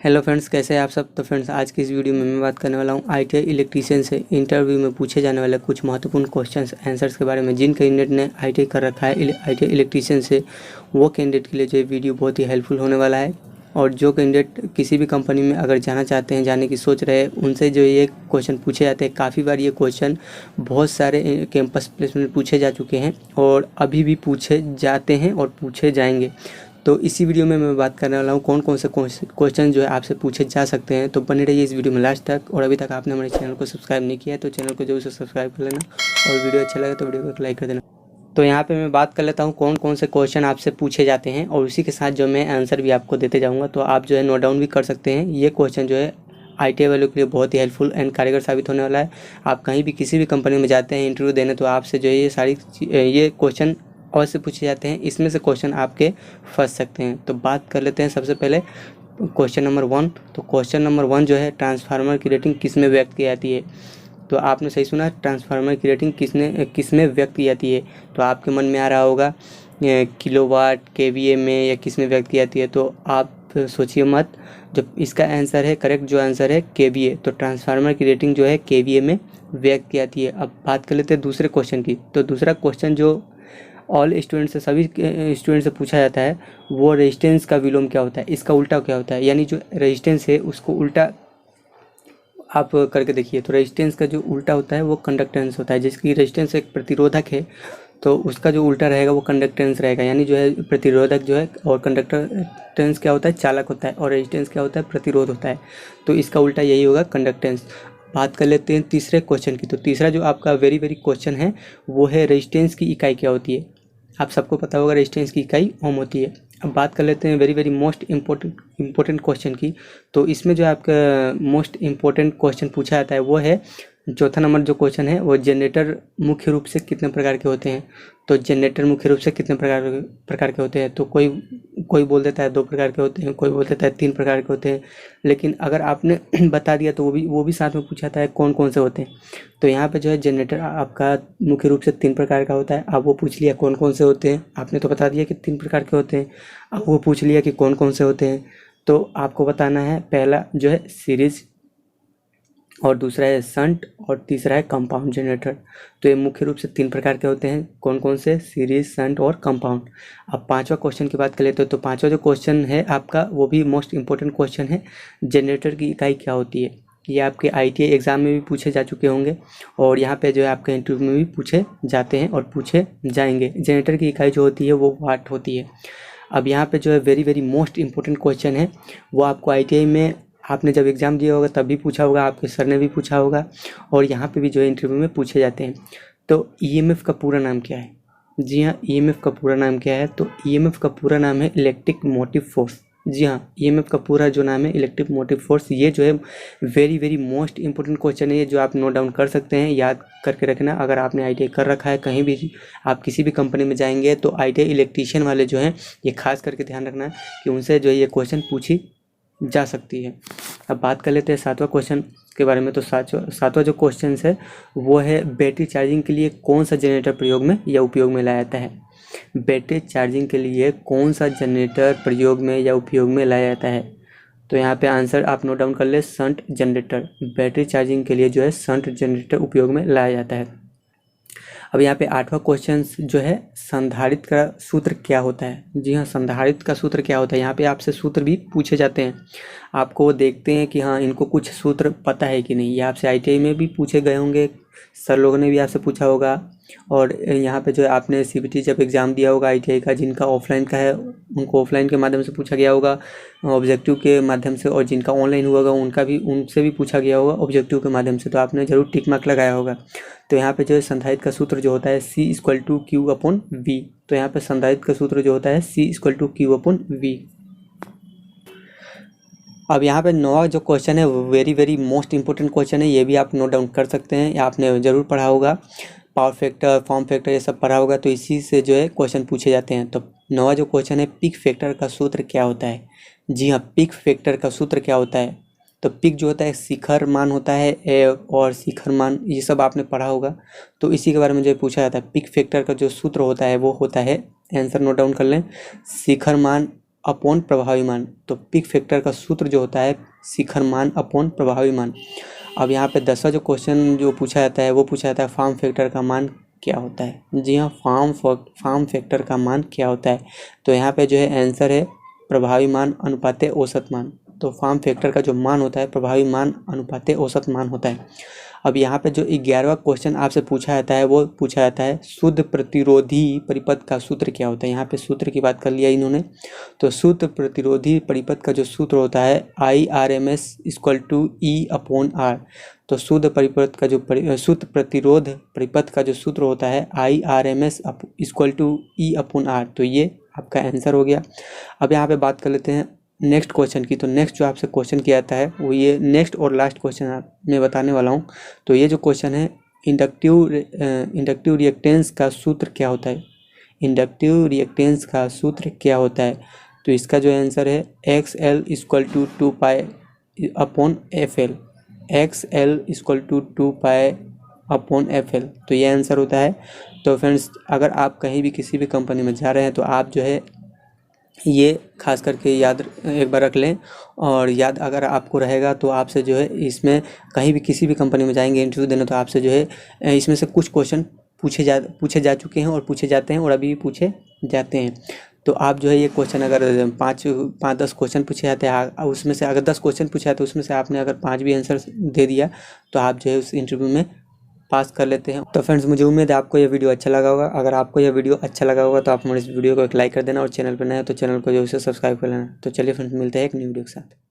Hello friends, कैसे हैं आप सब। तो फ्रेंड्स, आज की इस वीडियो में मैं बात करने वाला हूं आईटीआई इलेक्ट्रीशियन से इंटरव्यू में पूछे जाने वाले कुछ महत्वपूर्ण क्वेश्चंस आंसर्स के बारे में। जिन कैंडिडेट ने आईटीआई कर रखा है आईटीआई इलेक्ट्रीशियन से, वो कैंडिडेट के लिए जो वीडियो बहुत ही हेल्पफुल होने वाला है। और जो कैंडिडेट किसी भी कंपनी में अगर जाना चाहते हैं, जाने की सोच रहे हैं, उनसे जो ये क्वेश्चन पूछे जाते हैं। काफ़ी बार ये क्वेश्चन बहुत सारे कैंपस प्लेसमेंट पूछे जा चुके हैं और अभी भी पूछे जाते हैं और पूछे जाएंगे। तो इसी वीडियो में मैं बात करने वाला हूँ कौन कौन से क्वेश्चन जो है आपसे पूछे जा सकते हैं। तो बने रहिए इस वीडियो में लास्ट तक। और अभी तक आपने हमारे चैनल को सब्सक्राइब नहीं किया है तो चैनल को जरूर से सब्सक्राइब कर लेना और वीडियो अच्छा लगे तो वीडियो को एक लाइक कर देना। तो यहाँ पे मैं बात कर लेता हूँ कौन कौन से क्वेश्चन आपसे पूछे जाते हैं और उसी के साथ जो मैं आंसर भी आपको देते जाऊँगा। तो आप जो है नोट डाउन भी कर सकते हैं। ये क्वेश्चन जो है आईटीआई वालों के लिए बहुत ही हेल्पफुल एंड कारगर साबित होने वाला है। आप कहीं भी किसी भी कंपनी में जाते हैं इंटरव्यू देने, तो आपसे जो है ये क्वेश्चन अवश्य पूछे जाते हैं। इसमें से क्वेश्चन आपके फंस सकते हैं। तो बात कर लेते हैं सबसे पहले क्वेश्चन नंबर 1। तो क्वेश्चन नंबर 1 जो है, ट्रांसफार्मर की रेटिंग किस में व्यक्त की जाती है। तो आपने सही सुना, ट्रांसफार्मर की रेटिंग किस में व्यक्त की जाती है। तो आपके मन में आ रहा होगा किलोवाट, केवीए में, या किस में व्यक्त की जाती है। तो आप सोचिए मत, जब इसका आंसर है, करेक्ट जो आंसर है केवीए। तो ट्रांसफार्मर की रेटिंग जो है केवीए में व्यक्त की जाती है। अब बात कर लेते हैं दूसरे क्वेश्चन की। तो दूसरा क्वेश्चन जो ऑल स्टूडेंट से, सभी स्टूडेंट से पूछा जाता है, वो रेजिस्टेंस का विलोम क्या होता है, इसका उल्टा क्या होता है। यानी जो रेजिस्टेंस है उसको उल्टा आप करके देखिए। तो रेजिस्टेंस का जो उल्टा होता है वो कंडक्टेंस होता है। जिसकी रेजिस्टेंस एक प्रतिरोधक है तो उसका जो उल्टा रहेगा वो कंडक्टेंस रहेगा। यानी जो है प्रतिरोधक जो है, और कंडक्टेंस क्या होता है, चालक होता है, और रेजिस्टेंस क्या होता है, प्रतिरोध होता है। तो इसका उल्टा यही होगा, कंडक्टेंस। बात कर लेते हैं तीसरे क्वेश्चन की। तो तीसरा जो आपका वेरी क्वेश्चन है वो है रेजिस्टेंस की इकाई क्या होती है। आप सबको पता होगा रेजिस्टेंस की इकाई ओम होती है। अब बात कर लेते हैं वेरी मोस्ट इम्पोर्टेंट क्वेश्चन की। तो इसमें जो आपका मोस्ट इम्पोर्टेंट क्वेश्चन पूछा जाता है वो है चौथा नंबर जो क्वेश्चन है वो, जनरेटर मुख्य रूप से कितने प्रकार के होते हैं। तो जनरेटर मुख्य रूप से कितने प्रकार के होते हैं। तो कोई बोल देता है 2 प्रकार के होते हैं, कोई बोल देता है 3 प्रकार के होते हैं। लेकिन अगर आपने बता दिया तो वो भी साथ में पूछा जाता है कौन कौन से होते हैं। तो यहाँ पे जो है जनरेटर आपका मुख्य रूप से 3 प्रकार का होता है। अब वो पूछ लिया कौन कौन से होते हैं, आपने तो बता दिया कि 3 प्रकार के होते हैं। अब वो पूछ लिया कि कौन कौन से होते हैं, तो आपको बताना है पहला जो है सीरीज, और दूसरा है शंट, और तीसरा है कंपाउंड जनरेटर। तो ये मुख्य रूप से 3 प्रकार के होते हैं। कौन कौन से, सीरीज, शंट और कंपाउंड। अब पांचवा क्वेश्चन की बात कर लेते हो। तो पांचवा जो क्वेश्चन है आपका वो भी मोस्ट इंपॉर्टेंट क्वेश्चन है, जनरेटर की इकाई क्या होती है। ये आपके आईटीआई एग्जाम में भी पूछे जा चुके होंगे और यहाँ पे जो है आपके इंटरव्यू में भी पूछे जाते हैं और पूछे जाएंगे। जनरेटर की इकाई जो होती है वो वाट होती है। अब यहाँ पे जो है वेरी मोस्ट इंपॉर्टेंट क्वेश्चन है, वो आपको आईटीआई में आपने जब एग्ज़ाम दिया होगा तब भी पूछा होगा, आपके सर ने भी पूछा होगा, और यहाँ पे भी जो है इंटरव्यू में पूछे जाते हैं। तो ईएमएफ का पूरा नाम क्या है। जी हाँ, ईएमएफ का पूरा नाम क्या है। तो ईएमएफ का पूरा नाम है इलेक्ट्रिक मोटिव फोर्स। जी हाँ, ईएमएफ का पूरा जो नाम है इलेक्ट्रिक मोटिव फोर्स। ये जो है वेरी मोस्ट इंपॉर्टेंट क्वेश्चन है, जो आप नोट डाउन कर सकते हैं, याद करके रखना। अगर आपने आईटीआई कर रखा है, कहीं भी आप किसी भी कंपनी में जाएंगे तो आईटीआई इलेक्ट्रीशियन वाले जो हैं, ये खास करके ध्यान रखना कि उनसे जो है ये क्वेश्चन पूछी जा सकती है। अब बात कर लेते हैं 7वां क्वेश्चन के बारे में। तो सातवां जो क्वेश्चन है वो है, बैटरी चार्जिंग के लिए कौन सा जनरेटर प्रयोग में या उपयोग में लाया जाता है। बैटरी चार्जिंग के लिए कौन सा जनरेटर प्रयोग में या उपयोग में लाया जाता है। तो यहाँ पे आंसर आप नोट डाउन कर ले, शंट जनरेटर। बैटरी चार्जिंग के लिए जो है शंट जनरेटर उपयोग में लाया जाता है। अब यहाँ पे 8वां क्वेश्चन जो है, संधारित्र का सूत्र क्या होता है। जी हाँ, संधारित्र का सूत्र क्या होता है। यहाँ पे आपसे सूत्र भी पूछे जाते हैं। आपको देखते हैं कि हाँ इनको कुछ सूत्र पता है कि नहीं। ये आपसे आईटीआई में भी पूछे गए होंगे, सर लोगों ने भी आपसे पूछा होगा, और यहाँ पे जो है आपने सीबीटी जब एग्ज़ाम दिया होगा आईटीआई का, जिनका ऑफलाइन का है उनको ऑफलाइन के माध्यम से पूछा गया होगा ऑब्जेक्टिव के माध्यम से, और जिनका ऑनलाइन हुआ होगा उनसे भी पूछा गया होगा ऑब्जेक्टिव के माध्यम से। तो आपने जरूर टिक मार्क लगाया होगा। तो यहाँ पे जो है संधारित्र का सूत्र जो होता है C=Q/V। तो यहाँ पे संधारित्र का सूत्र जो होता है C=Q/V। अब यहाँ पे 9वां जो क्वेश्चन है वेरी मोस्ट इंपॉर्टेंट क्वेश्चन है। ये भी आप नोट डाउन कर सकते हैं, आपने ज़रूर पढ़ा होगा, पावर फैक्टर, फॉर्म फैक्टर, ये सब पढ़ा होगा। तो इसी से जो है क्वेश्चन पूछे जाते हैं। तो 9वां जो क्वेश्चन है, पिक फैक्टर का सूत्र क्या होता है। जी हाँ, पिक फैक्टर का सूत्र क्या होता है। तो पिक जो होता है शिखर मान होता है, और शिखर मान ये सब आपने पढ़ा होगा। तो इसी के बारे में जो पूछा जाता है, पिक फैक्टर का जो सूत्र होता है वो होता है, आंसर नोट डाउन कर लें, शिखर मान अपॉन प्रभावी मान। तो पिक फैक्टर का सूत्र जो होता है शिखर मान अपॉन प्रभावी मान। अब यहाँ पे 10वां जो क्वेश्चन जो पूछा जाता है वो पूछा जाता है फॉर्म फैक्टर का मान क्या होता है। जी हाँ, फॉर्म फैक्टर का मान क्या होता है। तो यहाँ पे जो है आंसर है प्रभावी मान अनुपाते औसत मान। तो फॉर्म फैक्टर का जो मान होता है प्रभावी मान अनुपाते औसत मान होता है। अब यहाँ पे जो 11वां क्वेश्चन आपसे पूछा जाता है वो पूछा जाता है शुद्ध प्रतिरोधी परिपथ का सूत्र क्या होता है। यहाँ पे सूत्र की बात कर लिया इन्होंने। तो शुद्ध प्रतिरोधी परिपथ का जो सूत्र होता है IRMS = E/R। तो शुद्ध परिपथ का जो शुद्ध प्रतिरोध परिपथ का जो सूत्र होता है IRMS = E/R। तो ये आपका आंसर हो गया। अब यहाँ पे बात कर लेते हैं नेक्स्ट क्वेश्चन की। तो नेक्स्ट जो आपसे क्वेश्चन किया जाता है वो ये नेक्स्ट और लास्ट क्वेश्चन मैं बताने वाला हूँ। तो ये जो क्वेश्चन है इंडक्टिव रिएक्टेंस का सूत्र क्या होता है। इंडक्टिव रिएक्टेंस का सूत्र क्या होता है। तो इसका जो आंसर है XL = 2π/FL। XL = 2π/FL। तो ये आंसर होता है। तो फ्रेंड्स, अगर आप कहीं भी किसी भी कंपनी में जा रहे हैं तो आप जो है ये खास करके याद एक बार रख लें। और याद अगर आपको रहेगा तो आपसे जो है इसमें कहीं भी किसी भी कंपनी में जाएंगे इंटरव्यू देने तो आपसे जो है इसमें से कुछ क्वेश्चन पूछे जा चुके हैं और पूछे जाते हैं और अभी भी पूछे जाते हैं। तो आप जो है ये क्वेश्चन अगर 5-10 क्वेश्चन पूछे जाते हैं उसमें से अगर 10 क्वेश्चन पूछे जाते हैं उसमें से आपने अगर 5 भी आंसर दे दिया तो आप जो है उस इंटरव्यू में पास कर लेते हैं। तो फ्रेंड्स, मुझे उम्मीद है आपको यह वीडियो अच्छा लगा होगा। अगर आपको यह वीडियो अच्छा लगा होगा तो आप हमारे इस वीडियो को एक लाइक कर देना और चैनल पर नए हो तो चैनल को जो है सब्सक्राइब कर लेना। तो चलिए फ्रेंड्स, मिलते हैं एक न्यू वीडियो के साथ।